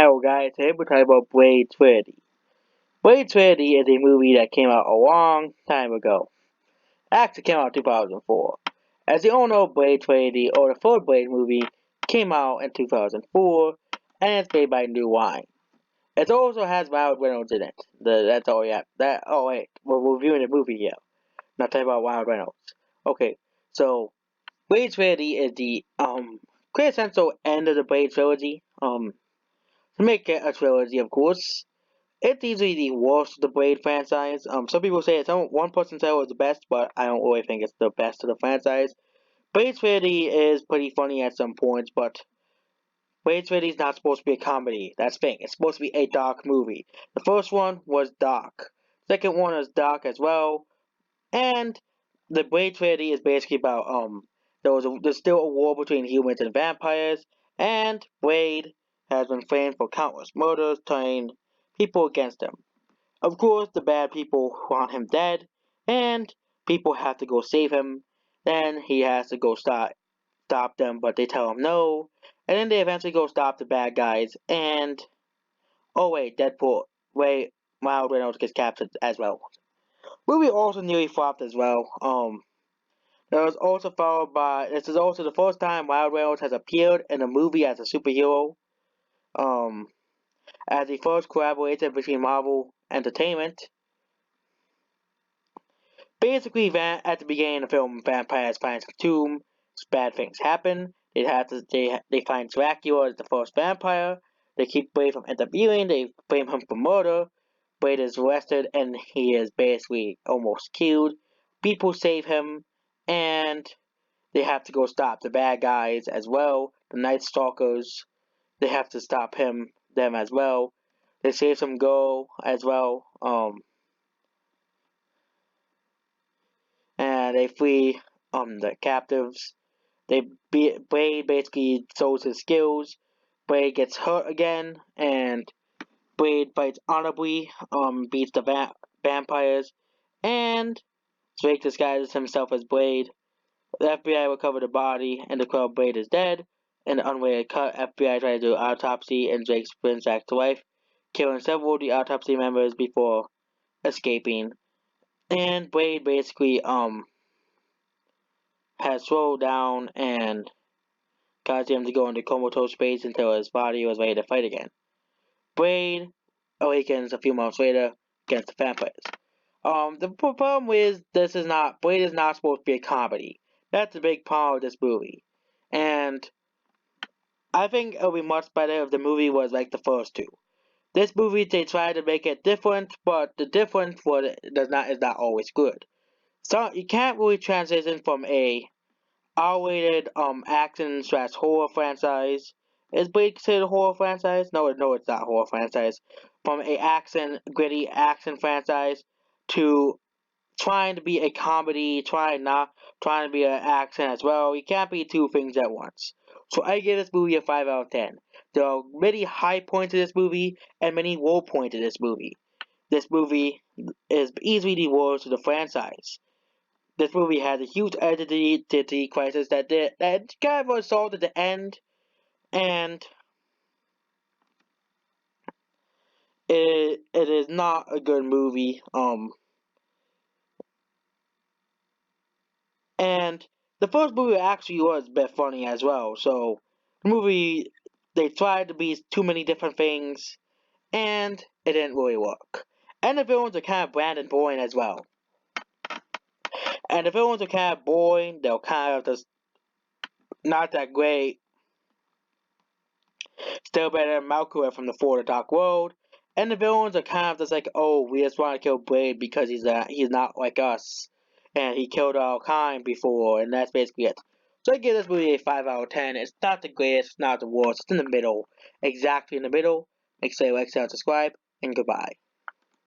Hello guys, today we're talking about Blade Trinity. Blade Trinity is a movie that came out a long time ago. It actually came out in 2004. As you all know, Blade Trinity, or the third Blade movie, came out in 2004, and it's made by New Line. It also has Ryan Reynolds in it. That's all you have. Oh wait, we're reviewing the movie here, not talking about Ryan Reynolds. Okay, so Blade Trinity is the quintessential end of the Blade trilogy. To make it a trilogy, of course. It's easily the worst of the Blade franchise. Some people say one person said it was the best, but I don't really think it's the best of the franchise. Blade Trinity is pretty funny at some points, but Blade Trinity is not supposed to be a comedy. That's the thing. It's supposed to be a dark movie. The first one was dark. Second one is dark as well. And the Blade Trinity is basically about there's still a war between humans and vampires, and Blade has been framed for countless murders, turning people against him. Of course, the bad people want him dead, and people have to go save him. Then he has to go stop them, but they tell him no. And then they eventually go stop the bad guys. And oh wait, Deadpool, wait, Miles Reynolds gets captured as well. Movie also nearly flopped as well. It was also followed by. This is also the first time Miles Reynolds has appeared in a movie as a superhero. Um, as the first collaboration between Marvel Entertainment. Basically, at the beginning of the film, vampires find some tomb. Bad things happen. They find Dracula as the first vampire. They keep Blade from interviewing. They blame him for murder. Blade is arrested and he is basically almost killed. People save him, and they have to go stop the bad guys as well. The Night Stalkers. They have to stop them as well. They save some girl as well. And they free the captives. Blade basically shows his skills. Blade gets hurt again, and Blade fights honorably. Beats the vampires, and Drake disguises himself as Blade. The FBI recover the body, and the club Blade is dead. In the unrelated cut, FBI tries to do an autopsy, and Drake springs back to life, killing several of the autopsy members before escaping. And Blade basically has slowed down and caused him to go into comatose space until his body was ready to fight again. Blade awakens a few months later against the vampires. The problem is Blade is not supposed to be a comedy. That's a big problem with this movie. And I think it would be much better if the movie was like the first two. This movie they tried to make it different, but the difference is not always good. So you can't really transition from a R-rated action slash horror franchise. Is Blade considered a horror franchise? No, it's not a horror franchise. From a gritty action franchise to trying to be a comedy, trying to be an action as well. You can't be two things at once. So I give this movie a 5 out of 10. There are many high points in this movie and many low points in this movie. This movie is easily the worst of the franchise. This movie has a huge identity crisis that kind of was solved at the end, and it is not a good movie. And the first movie actually was a bit funny as well. So the movie they tried to be too many different things, and it didn't really work. And the villains are kind of bland and boring as well. And the villains are kind of boring. They're kind of just not that great. Still better than Malcolm from the For the Dark World. And the villains are kind of just like, oh, we just want to kill Blade because he's not like us, and he killed our kind before, and that's basically it. So I give this movie a 5 out of 10. It's not the greatest, it's not the worst, it's in the middle, exactly in the middle. Make sure you like, share, subscribe, and goodbye.